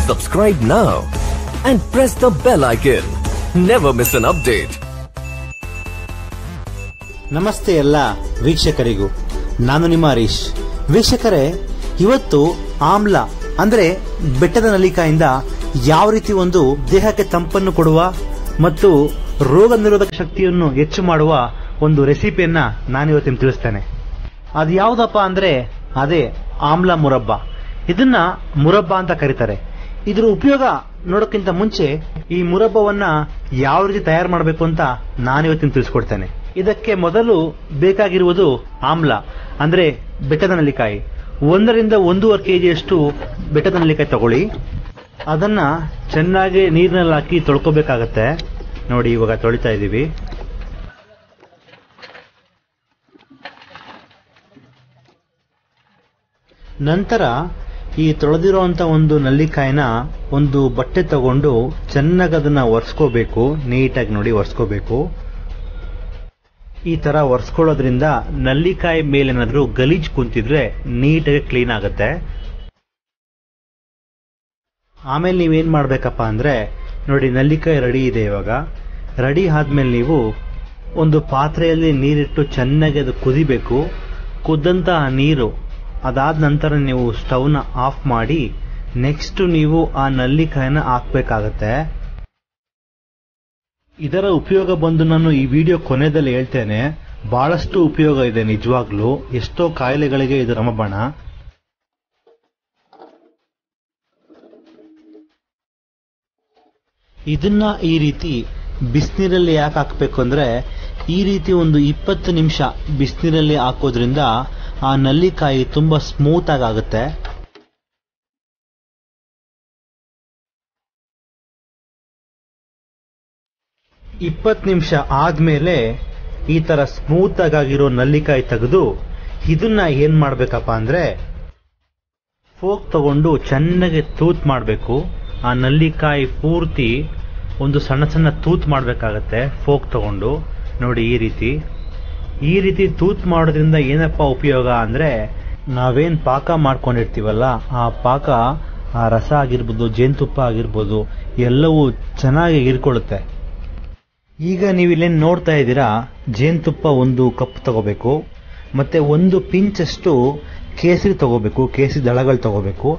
Subscribe now and press the bell icon. Never miss an update. ನಮಸ್ತೆ ಎಲ್ಲ ವೀಕ್ಷಕರಿಗೂ, ನಾನು ನಿಮ್ಮ ಹರೀಶ್. ವೀಕ್ಷಕರೇ, ಇವತ್ತು ಆಮ್ಲ ಅಂದ್ರೆ ಬೆಟ್ಟದ ನಲ್ಲಿಕಾಯಿಂದ ಯಾವ ರೀತಿ ಒಂದು ದೇಹಕ್ಕೆ ತಂಪನ್ನು ಕೊಡುವ ಮತ್ತು ರೋಗ ನಿರೋಧಕ ಶಕ್ತಿಯನ್ನು ಹೆಚ್ಚು ಮಾಡುವ ಒಂದು ರೆಸಿಪಿಯನ್ನ ನಾನಿವತ್ತು ನಿಮ್ಗೆ ತಿಳಿಸ್ತೇನೆ. ಅದು ಯಾವುದಪ್ಪ ಅಂದ್ರೆ ಅದೇ ಆಮ್ಲ ಮುರಬ್ಬ. ಇದನ್ನ ಮುರಬ್ಬ ಅಂತ ಕರೀತಾರೆ. ಇದರ ಉಪಯೋಗ ನೋಡೋಕ್ಕಿಂತ ಮುಂಚೆ ಈ ಮುರಬ್ಬವನ್ನ ಯಾವ ರೀತಿ ತಯಾರು ಮಾಡಬೇಕು ಅಂತ ನಾನಿವತ್ತಿನ ತಿಳಿಸ್ಕೊಡ್ತೇನೆ. ಇದಕ್ಕೆ ಮೊದಲು ಬೇಕಾಗಿರುವುದು ಆಮ್ಲ ಅಂದ್ರೆ ಬೆಟ್ಟದ ನಲ್ಲಿಕಾಯಿ. 1 to 1.5 kg ಬೆಟ್ಟದ ನಲ್ಲಿಕಾಯಿ ತಗೊಳ್ಳಿ. ಅದನ್ನ ಚೆನ್ನಾಗಿ ನೀರಿನಲ್ಲಿ ಹಾಕಿ ತೊಳ್ಕೊಬೇಕಾಗತ್ತೆ. ನೋಡಿ, ಇವಾಗ ತೊಳಿತಾ ಇದ್ದೀವಿ. ನಂತರ ಈ ತೊಳೆದಿರುವಂತ ಒಂದು ನಲ್ಲಿಕಾಯಿನ ಒಂದು ಬಟ್ಟೆ ತಗೊಂಡು ಚೆನ್ನಾಗಿ ಅದನ್ನ ಒರೆಸ್ಕೋಬೇಕು. ನೀಟಾಗಿ ನೋಡಿ ಒರೆಸ್ಕೋಬೇಕು. ಈ ತರ ಒರೆಸ್ಕೊಳ್ಳೋದ್ರಿಂದ ನಲ್ಲಿಕಾಯಿ ಮೇಲೇನಾದ್ರೂ ಗಲೀಜ್ ಕುಂತಿದ್ರೆ ನೀಟಾಗಿ ಕ್ಲೀನ್ ಆಗುತ್ತೆ. ಆಮೇಲೆ ನೀವೇನ್ ಮಾಡ್ಬೇಕಪ್ಪ ಅಂದ್ರೆ, ನೋಡಿ ನಲ್ಲಿಕಾಯಿ ರೆಡಿ ಇದೆ. ಇವಾಗ ರೆಡಿ ಆದ್ಮೇಲೆ ನೀವು ಒಂದು ಪಾತ್ರೆಯಲ್ಲಿ ನೀರಿಟ್ಟು ಚೆನ್ನಾಗಿ ಅದು ಕುದಿಬೇಕು. ಕುದ್ದಂತಹ ನೀರು ಅದಾದ ನಂತರ ನೀವು ಸ್ಟವ್ನ ಆಫ್ ಮಾಡಿ ನೆಕ್ಸ್ಟ್ ನೀವು ಆ ನಲ್ಲಿಕಾಯಿನ ಹಾಕ್ಬೇಕಾಗತ್ತೆ. ಇದರ ಉಪಯೋಗ ಬಂದು ನಾನು ಈ ವಿಡಿಯೋ ಕೊನೆಯಲ್ಲಿ ಹೇಳ್ತೇನೆ. ಬಹಳಷ್ಟು ಉಪಯೋಗ ಇದೆ ನಿಜವಾಗ್ಲೂ. ಎಷ್ಟೋ ಕಾಯಿಲೆಗಳಿಗೆ ಇದು ರಾಮಬಾಣ. ಇದನ್ನ ಈ ರೀತಿ ಬಿಸಿನೀರಲ್ಲಿ ಯಾಕೆ ಹಾಕ್ಬೇಕು ಅಂದ್ರೆ, ಈ ರೀತಿ ಒಂದು 20 ನಿಮಿಷ ಬಿಸಿನೀರಲ್ಲಿ ಹಾಕೋದ್ರಿಂದ ಆ ನಲ್ಲಿಕಾಯಿ ತುಂಬಾ ಸ್ಮೂತ್ ಆಗುತ್ತೆ. ಇಪ್ಪತ್ತು ನಿಮಿಷ ಆದ್ಮೇಲೆ ಈ ತರ ಸ್ಮೂತ್ ಆಗಿರೋ ನಲ್ಲಿಕಾಯಿ ತೆಗೆದು ಇದನ್ನ ಏನ್ ಮಾಡ್ಬೇಕಪ್ಪ ಅಂದ್ರೆ, ಫೋಕ್ ತಗೊಂಡು ಚೆನ್ನಾಗಿ ತೂತ್ ಮಾಡಬೇಕು. ಆ ನಲ್ಲಿಕಾಯಿ ಪೂರ್ತಿ ಒಂದು ಸಣ್ಣ ಸಣ್ಣ ತೂತ್ ಮಾಡಬೇಕಾಗತ್ತೆ ಫೋಕ್ ತಗೊಂಡು. ನೋಡಿ, ಈ ರೀತಿ ತೂತ್ ಮಾಡೋದ್ರಿಂದ ಏನಪ್ಪಾ ಉಪಯೋಗ ಅಂದ್ರೆ, ನಾವೇನ್ ಪಾಕ ಮಾಡ್ಕೊಂಡಿರ್ತೀವಲ್ಲ, ಆ ಪಾಕ, ಆ ರಸ ಆಗಿರ್ಬೋದು, ಜೇನುತುಪ್ಪ ಆಗಿರ್ಬೋದು, ಎಲ್ಲವೂ ಚೆನ್ನಾಗಿ ಹೀರ್ಕೊಳ್ಳುತ್ತೆ. ಈಗ ನೀವಿಲ್ಲೇನು ನೋಡ್ತಾ ಇದ್ದೀರಾ, ಜೇನುತುಪ್ಪ 1 ಕಪ್ ತಗೋಬೇಕು. ಮತ್ತೆ 1 ಪಿಂಚ್ ಅಷ್ಟು ಕೇಸರಿ ತಗೋಬೇಕು, ಕೇಸರಿ ದಳಗಳು ತಗೋಬೇಕು.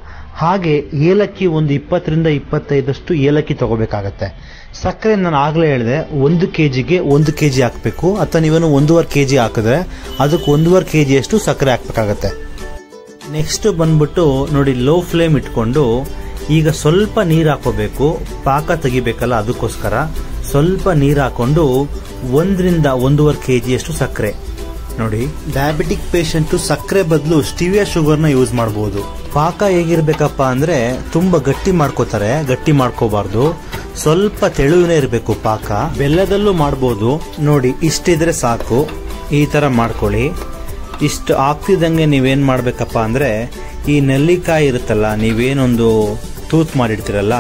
ಹಾಗೆ ಏಲಕ್ಕಿ ಒಂದು 20 to 25 ಏಲಕ್ಕಿ ತಗೋಬೇಕಾಗತ್ತೆ. ಸಕ್ಕರೆ ನಾನು ಆಗ್ಲೇ ಹೇಳಿದೆ, 1 kgಗೆ 1 kg ಹಾಕ್ಬೇಕು. ಅಥವಾ ನೀವೇನು 1.5 kg ಹಾಕಿದ್ರೆ ಅದಕ್ಕೆ 1.5 kg ಅಷ್ಟು ಸಕ್ಕರೆ ಹಾಕ್ಬೇಕಾಗತ್ತೆ. ನೆಕ್ಸ್ಟ್ ಬಂದ್ಬಿಟ್ಟು ನೋಡಿ, ಲೋ ಫ್ಲೇಮ್ ಇಟ್ಕೊಂಡು ಈಗ ಸ್ವಲ್ಪ ನೀರು ಹಾಕೋಬೇಕು. ಪಾಕ ತೆಗಿಬೇಕಲ್ಲ, ಅದಕ್ಕೋಸ್ಕರ ಸ್ವಲ್ಪ ನೀರು ಹಾಕೊಂಡು 1 to 1.5 kg ಅಷ್ಟು ಸಕ್ಕರೆ. ನೋಡಿ, ಡಯಾಬಿಟಿಕ್ ಪೇಷಂಟ್ ಸಕ್ಕರೆ ಬದಲು ಸ್ಟಿವಿಯಾ ಶುಗರ್ನ ಯೂಸ್ ಮಾಡಬಹುದು. ಪಾಕ ಹೇಗಿರ್ಬೇಕಪ್ಪ ಅಂದ್ರೆ, ತುಂಬಾ ಗಟ್ಟಿ ಮಾಡ್ಕೋತಾರೆ, ಗಟ್ಟಿ ಮಾಡ್ಕೋಬಾರ್ದು. ಸ್ವಲ್ಪ ತೆಳುವೇ ಇರಬೇಕು ಪಾಕ. ಬೆಲ್ಲದಲ್ಲೂ ಮಾಡಬಹುದು. ನೋಡಿ, ಇಷ್ಟಿದ್ರೆ ಸಾಕು. ಈ ತರ ಮಾಡ್ಕೊಳ್ಳಿ. ಇಷ್ಟು ಆಗ್ತಿದ್ದಂಗೆ ನೀವೇನ್ ಮಾಡ್ಬೇಕಪ್ಪ ಅಂದ್ರೆ, ಈ ನೆಲ್ಲಿಕಾಯಿ ಇರುತ್ತಲ್ಲ, ನೀವೇನೊಂದು ತೂತ್ ಮಾಡಿರ್ತೀರಲ್ಲ,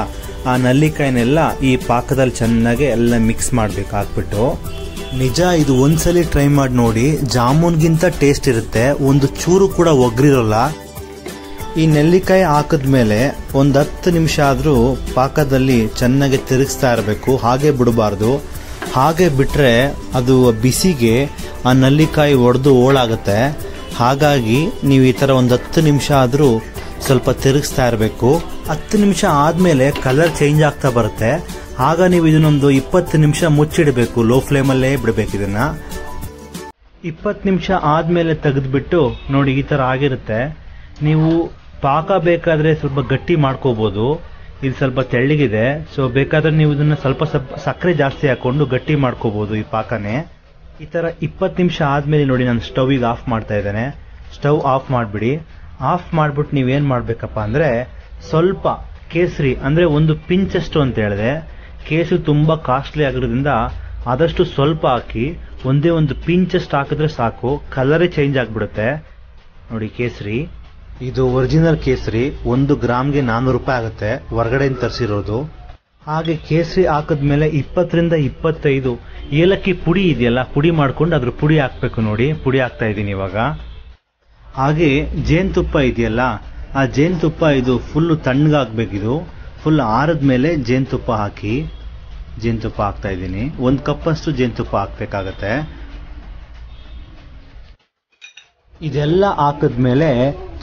ಆ ನಲ್ಲಿಕಾಯಿನೆಲ್ಲ ಈ ಪಾಕದಲ್ಲಿ ಚೆನ್ನಾಗಿ ಎಲ್ಲ ಮಿಕ್ಸ್ ಮಾಡ್ಬೇಕು ಹಾಕ್ಬಿಟ್ಟು. ನಿಜ, ಇದು ಒಂದ್ಸಲಿ ಟ್ರೈ ಮಾಡಿ ನೋಡಿ. ಜಾಮೂನ್ಗಿಂತ ಟೇಸ್ಟ್ ಇರುತ್ತೆ, ಒಂದು ಚೂರು ಕೂಡ ಒಗ್ರಿರೋಲ್ಲ. ಈ ನೆಲ್ಲಿಕಾಯಿ ಹಾಕಿದ್ಮೇಲೆ ಒಂದು 10 ನಿಮಿಷ ಆದ್ರೂ ಪಾಕದಲ್ಲಿ ಚೆನ್ನಾಗಿ ತಿರುಗಿಸ್ತಾ ಇರಬೇಕು. ಹಾಗೆ ಬಿಡಬಾರ್ದು. ಹಾಗೆ ಬಿಟ್ರೆ ಅದು ಬಿಸಿಗೆ ಆ ನಲ್ಲಿಕಾಯಿ ಒಡೆದು ಹೋಳಾಗುತ್ತೆ. ಹಾಗಾಗಿ ನೀವು ಈ ತರ ಒಂದು 10 ನಿಮಿಷ ಆದ್ರೂ ಸ್ವಲ್ಪ ತಿರುಗಿಸ್ತಾ ಇರಬೇಕು. 10 ನಿಮಿಷ ಆದ್ಮೇಲೆ ಕಲರ್ ಚೇಂಜ್ ಆಗ್ತಾ ಬರುತ್ತೆ. ಆಗ ನೀವು ಇದನ್ನೊಂದು 20 ನಿಮಿಷ ಮುಚ್ಚಿಡಬೇಕು. ಲೋ ಫ್ಲೇಮಲ್ಲೇ ಬಿಡಬೇಕು ಇದನ್ನ. 20 ನಿಮಿಷ ಆದ್ಮೇಲೆ ತೆಗೆದ್ಬಿಟ್ಟು ನೋಡಿ, ಈ ತರ ಆಗಿರುತ್ತೆ. ನೀವು ಪಾಕ ಬೇಕಾದ್ರೆ ಸ್ವಲ್ಪ ಗಟ್ಟಿ ಮಾಡ್ಕೋಬಹುದು. ಇದು ಸ್ವಲ್ಪ ತೆಳ್ಳಗಿದೆ, ಸೊ ಬೇಕಾದ್ರೆ ನೀವು ಇದನ್ನ ಸ್ವಲ್ಪ ಸಕ್ಕರೆ ಜಾಸ್ತಿ ಹಾಕೊಂಡು ಗಟ್ಟಿ ಮಾಡ್ಕೋಬಹುದು ಈ ಪಾಕನೆ. ಈ ತರ 20 ನಿಮಿಷ ಆದ್ಮೇಲೆ ನೋಡಿ, ನಾನು ಸ್ಟವ್ಗೆ ಆಫ್ ಮಾಡ್ತಾ ಇದ್ದೇನೆ. ಸ್ಟವ್ ಆಫ್ ಮಾಡ್ಬಿಡಿ. ಆಫ್ ಮಾಡ್ಬಿಟ್ಟು ನೀವೇನ್ ಮಾಡ್ಬೇಕಪ್ಪ ಅಂದ್ರೆ, ಸ್ವಲ್ಪ ಕೇಸರಿ ಅಂದ್ರೆ 1 ಪಿಂಚ್ ಅಷ್ಟು ಅಂತ ಹೇಳಿದೆ. ಕೇಸರಿ ತುಂಬಾ ಕಾಸ್ಟ್ಲಿ ಆಗಿರೋದ್ರಿಂದ ಆದಷ್ಟು ಸ್ವಲ್ಪ ಹಾಕಿ. ಒಂದೇ 1 ಪಿಂಚ್ ಅಷ್ಟು ಹಾಕಿದ್ರೆ ಸಾಕು, ಕಲರೇ ಚೇಂಜ್ ಆಗ್ಬಿಡುತ್ತೆ. ನೋಡಿ, ಕೇಸರಿ ಇದು ಒರಿಜಿನಲ್ ಕೇಸರಿ. 1 ಗ್ರಾಮ್ಗೆ 400 ರೂಪಾಯಿ ಆಗುತ್ತೆ, ಹೊರಗಡೆಯಿಂದ ತರಿಸಿರೋದು. ಹಾಗೆ ಕೇಸರಿ ಹಾಕಿದ್ಮೇಲೆ 20 to 25 ಏಲಕ್ಕಿ ಪುಡಿ ಇದೆಯಲ್ಲ, ಪುಡಿ ಮಾಡ್ಕೊಂಡು ಅದ್ರ ಪುಡಿ ಹಾಕ್ಬೇಕು. ನೋಡಿ, ಪುಡಿ ಹಾಕ್ತಾ ಇದ್ದೀನಿ ಇವಾಗ. ಹಾಗೆ ಜೇನುತುಪ್ಪ ಇದೆಯಲ್ಲ, ಆ ಜೇನುತುಪ್ಪ ಇದು ಫುಲ್ ತಣ್ಣಗಾಗಬೇಕಿದು. ಫುಲ್ ಆರಿದ ಮೇಲೆ ಜೇನುತುಪ್ಪ ಹಾಕಿ ಜೇನುತುಪ್ಪ ಹಾಕ್ತಾ ಇದ್ದೀನಿ. 1 ಕಪ್ಪಷ್ಟು ಜೇನುತುಪ್ಪ ಹಾಕಬೇಕಾಗತ್ತೆ. ಇದೆಲ್ಲ ಹಾಕಿದ್ಮೇಲೆ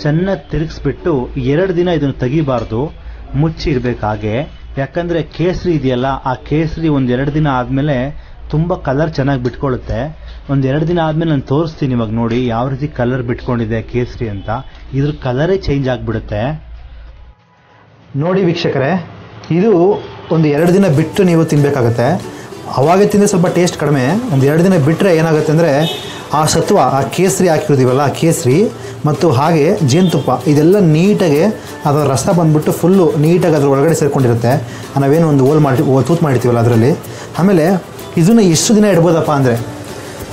ಚೆನ್ನಾಗಿ ತಿರುಗಿಸ್ಬಿಟ್ಟು 2 ದಿನ ಇದನ್ನು ತೆಗಿಬಾರ್ದು, ಮುಚ್ಚಿ ಇಡಬೇಕು ಹಾಗೆ. ಯಾಕಂದರೆ ಕೇಸರಿ ಇದೆಯಲ್ಲ, ಆ ಕೇಸರಿ 1-2 ದಿನ ಆದಮೇಲೆ ತುಂಬ ಕಲರ್ ಚೆನ್ನಾಗಿ ಬಿಟ್ಕೊಳ್ಳುತ್ತೆ. 1-2 ದಿನ ಆದಮೇಲೆ ನಾನು ತೋರಿಸ್ತೀನಿ ಇವಾಗ ನೋಡಿ ಯಾವ ರೀತಿ ಕಲರ್ ಬಿಟ್ಕೊಂಡಿದೆ ಕೇಸರಿ ಅಂತ. ಇದ್ರ ಕಲರೇ ಚೇಂಜ್ ಆಗಿಬಿಡುತ್ತೆ ನೋಡಿ ವೀಕ್ಷಕರೇ. ಇದು 1-2 ದಿನ ಬಿಟ್ಟು ನೀವು ತಿನ್ನಬೇಕಾಗತ್ತೆ. ಅವಾಗೇ ತಿಂದರೆ ಸ್ವಲ್ಪ ಟೇಸ್ಟ್ ಕಡಿಮೆ. 1-2 ದಿನ ಬಿಟ್ಟರೆ ಏನಾಗುತ್ತೆ ಅಂದರೆ ಆ ಸತ್ವ, ಆ ಕೇಸರಿ ಹಾಕಿರೋದೀವಲ್ಲ, ಆ ಕೇಸರಿ ಮತ್ತು ಹಾಗೆ ಜೇನುತುಪ್ಪ ಇದೆಲ್ಲ ನೀಟಾಗಿ ಅದರ ರಸ ಬಂದುಬಿಟ್ಟು ಫುಲ್ಲು ನೀಟಾಗಿ ಅದ್ರ ಒಳಗಡೆ ಸೇರಿಕೊಂಡಿರುತ್ತೆ. ನಾವೇನು ಒಂದು ತೂತು ಮಾಡಿರ್ತೀವಲ್ಲ ಅದರಲ್ಲಿ. ಆಮೇಲೆ ಇದನ್ನು ಎಷ್ಟು ದಿನ ಇಡ್ಬೋದಪ್ಪ ಅಂದರೆ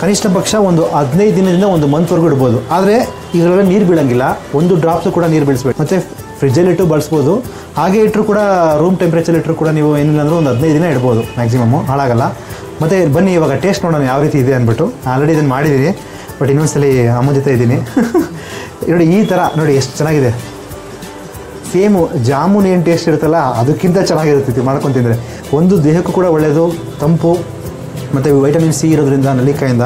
ಕನಿಷ್ಠ ಪಕ್ಷ ಒಂದು 15 ದಿನದಿಂದ 1 ಮಂತ್ವರೆಗೂ ಇಡ್ಬೋದು. ಆದರೆ ಇದರೊಳಗೆ ನೀರು ಬೀಳಂಗಿಲ್ಲ, 1 ಡ್ರಾಪ್ಸು ಕೂಡ ನೀರು ಬೀಳಿಸ್ಬೇಕು. ಮತ್ತು ಫ್ರಿಜ್ಜಲ್ಲಿಟ್ಟು ಬಳಸ್ಬೋದು, ಹಾಗೆ ಇಟ್ಟರು ಕೂಡ ರೂಮ್ ಟೆಂಪ್ರೇಚರ್ ಇಟ್ಟರು ಕೂಡ ನೀವು ಏನಿಲ್ಲ ಅಂದರೂ ಒಂದು 15 ದಿನ ಇಡ್ಬೋದು ಮ್ಯಾಕ್ಸಿಮಮ್ಮು, ಹಾಳಾಗಲ್ಲ. ಮತ್ತು ಬನ್ನಿ ಇವಾಗ ಟೇಸ್ಟ್ ನೋಡೋಣ ಯಾವ ರೀತಿ ಇದೆ ಅಂದ್ಬಿಟ್ಟು. ಆಲ್ರೆಡಿ ಇದನ್ನು ಮಾಡಿದ್ದೀನಿ, ಬಟ್ ಇನ್ನೊಂದ್ಸಲಿ ಅಮ್ಮ ಜೊತೆ ಇದ್ದೀನಿ. ನೋಡಿ ಈ ಥರ ನೋಡಿ ಎಷ್ಟು ಚೆನ್ನಾಗಿದೆ. ಸೇಮು ಜಾಮೂನ್ ಏನು ಟೇಸ್ಟ್ ಇರುತ್ತಲ್ಲ ಅದಕ್ಕಿಂತ ಚೆನ್ನಾಗಿರುತ್ತೆ ಮಾಡ್ಕೊಂಡು ತಿಂದರೆ. ಒಂದು ದೇಹಕ್ಕೂ ಕೂಡ ಒಳ್ಳೆಯದು, ತಂಪು, ಮತ್ತು ವೈಟಮಿನ್ ಸಿ ಇರೋದ್ರಿಂದ ನಲ್ಲಿಕಾಯಿಂದ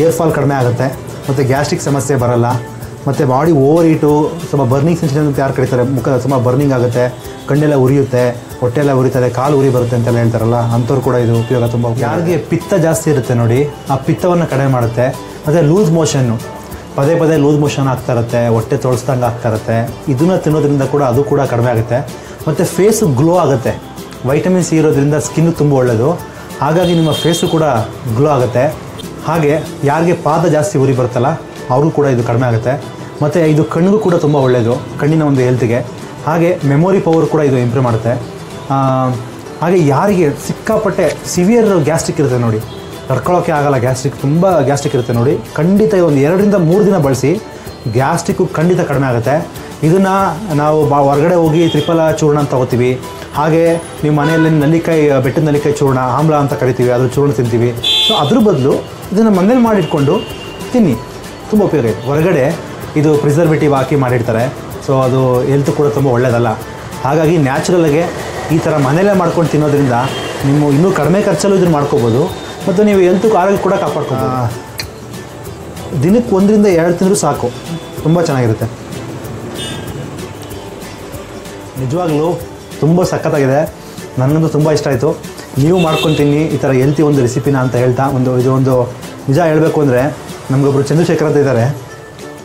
ಏರ್ ಫಾಲ್ ಕಡಿಮೆ ಆಗುತ್ತೆ, ಮತ್ತು ಗ್ಯಾಸ್ಟ್ರಿಕ್ ಸಮಸ್ಯೆ ಬರಲ್ಲ, ಮತ್ತು ಬಾಡಿ ಓವರ್ ಹೀಟು, ಸ್ವಲ್ಪ ಬರ್ನಿಂಗ್ ಸೆನ್ಸೇಷನ್ ಅಂತ ಯಾರು ಕರೀತಾರೆ, ಮುಖ ತುಂಬ ಬರ್ನಿಂಗ್ ಆಗುತ್ತೆ, ಕಣ್ಣೆಲ್ಲ ಉರಿಯುತ್ತೆ, ಹೊಟ್ಟೆಲ್ಲ ಉರಿತದೆ, ಕಾಲು ಉರಿ ಬರುತ್ತೆ ಅಂತೆಲ್ಲ ಹೇಳ್ತಾರಲ್ಲ, ಅಂಥವ್ರು ಕೂಡ ಇದು ಉಪಯೋಗ ತುಂಬ. ಯಾರಿಗೆ ಪಿತ್ತ ಜಾಸ್ತಿ ಇರುತ್ತೆ ನೋಡಿ, ಆ ಪಿತ್ತವನ್ನು ಕಡಿಮೆ ಮಾಡುತ್ತೆ. ಮತ್ತು ಲೂಸ್ ಮೋಷನ್ನು, ಪದೇ ಪದೇ ಲೂಸ್ ಮೋಷನ್ ಆಗ್ತಾ ಇರುತ್ತೆ, ಹೊಟ್ಟೆ ತೊಳಸ್ದಂಗೆ ಆಗ್ತಾ ಇರುತ್ತೆ, ಇದನ್ನು ತಿನ್ನೋದ್ರಿಂದ ಕೂಡ ಅದು ಕೂಡ ಕಡಿಮೆ ಆಗುತ್ತೆ. ಮತ್ತು ಫೇಸು ಗ್ಲೋ ಆಗುತ್ತೆ. ವೈಟಮಿನ್ ಸಿ ಇರೋದ್ರಿಂದ ಸ್ಕಿನ್ನು ತುಂಬ ಒಳ್ಳೆಯದು, ಹಾಗಾಗಿ ನಿಮ್ಮ ಫೇಸು ಕೂಡ ಗ್ಲೋ ಆಗುತ್ತೆ. ಹಾಗೆ ಯಾರಿಗೆ ಪಾದ ಜಾಸ್ತಿ ಉರಿ ಬರುತ್ತಲ್ಲ ಅವ್ರಿಗೂ ಕೂಡ ಇದು ಕಡಿಮೆ ಆಗುತ್ತೆ. ಮತ್ತು ಇದು ಕಣ್ಣಿಗೂ ಕೂಡ ತುಂಬ ಒಳ್ಳೆಯದು, ಕಣ್ಣಿನ ಒಂದು ಹೆಲ್ತ್ಗೆ. ಹಾಗೆ ಮೆಮೊರಿ ಪವರ್ ಕೂಡ ಇದು ಇಂಪ್ರೂವ್ ಮಾಡುತ್ತೆ. ಹಾಗೆ ಯಾರಿಗೆ ಸಿಕ್ಕಾಪಟ್ಟೆ ಸಿವಿಯರ್ ಗ್ಯಾಸ್ಟ್ರಿಕ್ ಇರುತ್ತೆ ನೋಡಿ, ತಡ್ಕೊಳ್ಳೋಕ್ಕೆ ಆಗಲ್ಲ, ಗ್ಯಾಸ್ಟ್ರಿಕ್ ತುಂಬ ಗ್ಯಾಸ್ಟ್ರಿಕ್ ಇರುತ್ತೆ ನೋಡಿ, ಖಂಡಿತ ಒಂದು 2-3 ದಿನ ಬಳಸಿ, ಗ್ಯಾಸ್ಟ್ರಿಕ್ಕು ಖಂಡಿತ ಕಡಿಮೆ ಆಗುತ್ತೆ. ಇದನ್ನು ನಾವು ಹೊರಗಡೆ ಹೋಗಿ ತ್ರಿಫಲ ಚೂರ್ಣ ಅಂತ ತಗೋತೀವಿ. ಹಾಗೆ ನಿಮ್ಮ ಮನೆಯಲ್ಲಿ ನಲ್ಲಿಕಾಯಿ, ಬೆಟ್ಟದ ನಲ್ಲಿಕಾಯಿ ಚೂರ್ಣ, ಆಮ್ಲ ಅಂತ ಕರಿತೀವಿ, ಅದ್ರ ಚೂರ್ಣ ತಿಂತೀವಿ. ಸೊ ಅದ್ರ ಬದಲು ಇದನ್ನು ಮನೇಲಿ ಮಾಡಿಟ್ಕೊಂಡು ತಿನ್ನಿ, ತುಂಬ ಉಪಯೋಗ ಇದೆ. ಹೊರಗಡೆ ಇದು ಪ್ರಿಸರ್ವೇಟಿವ್ ಹಾಕಿ ಮಾಡಿರ್ತಾರೆ, ಸೊ ಅದು ಹೆಲ್ತ್ ಕೂಡ ತುಂಬ ಒಳ್ಳೆಯದಲ್ಲ. ಹಾಗಾಗಿ ನ್ಯಾಚುರಲ್ಗೆ ಈ ಥರ ಮನೆಯಲ್ಲೇ ಮಾಡ್ಕೊಂಡು ತಿನ್ನೋದ್ರಿಂದ ನೀವು ಇನ್ನೂ ಕಡಿಮೆ ಖರ್ಚಲ್ಲೂ ಇದನ್ನು ಮಾಡ್ಕೋಬೋದು, ಮತ್ತು ನೀವು ಹೆಲ್ತ್ ಆರೋಗ್ಯ ಕೂಡ ಕಾಪಾಡ್ಕೋಬೋದು. ದಿನಕ್ಕೆ 1-2 ತಿಂದರೂ ಸಾಕು, ತುಂಬ ಚೆನ್ನಾಗಿರುತ್ತೆ. ನಿಜವಾಗ್ಲೂ ತುಂಬ ಸಖತ್ತಾಗಿದೆ, ನನಗಂತೂ ತುಂಬ ಇಷ್ಟ ಆಯಿತು. ನೀವು ಮಾಡ್ಕೊಂಡು ತಿನ್ನಿ ಈ ಥರ ಹೆಲ್ತಿ ಒಂದು ರೆಸಿಪಿನ ಅಂತ ಹೇಳ್ತಾ, ಇದು ಒಂದು ನಿಜ ಹೇಳಬೇಕು ಅಂದರೆ ನಮಗೊಬ್ಬರು ಚಂದ್ರಶೇಖರ್ ಅಂತ ಇದ್ದಾರೆ,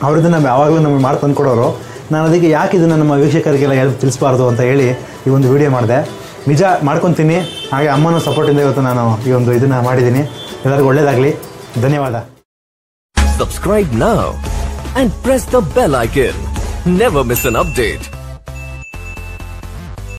ಅವ್ರದ್ದು ನಾವು ಯಾವಾಗಲೂ ನಮಗೆ ಮಾಡಿ ತಂದುಕೊಡೋರು. ನಾನು ಅದಕ್ಕೆ ಯಾಕೆ ಇದನ್ನು ನಮ್ಮ ವೀಕ್ಷಕರಿಗೆಲ್ಲ ತಿಳಿಸ್ಬಾರ್ದು ಅಂತ ಹೇಳಿ ಈ ಒಂದು ವಿಡಿಯೋ ಮಾಡಿದೆ. ನಿಜ ಮಾಡ್ಕೊತೀನಿ. ಹಾಗೆ ಅಮ್ಮನೂ ಸಪೋರ್ಟಿಂದ ಇವತ್ತು ನಾನು ಈ ಒಂದು ಇದನ್ನು ಮಾಡಿದ್ದೀನಿ. ಎಲ್ಲರಿಗೂ ಒಳ್ಳೆಯದಾಗಲಿ. ಧನ್ಯವಾದ. Subscribe now and press the bell icon. Never miss an update.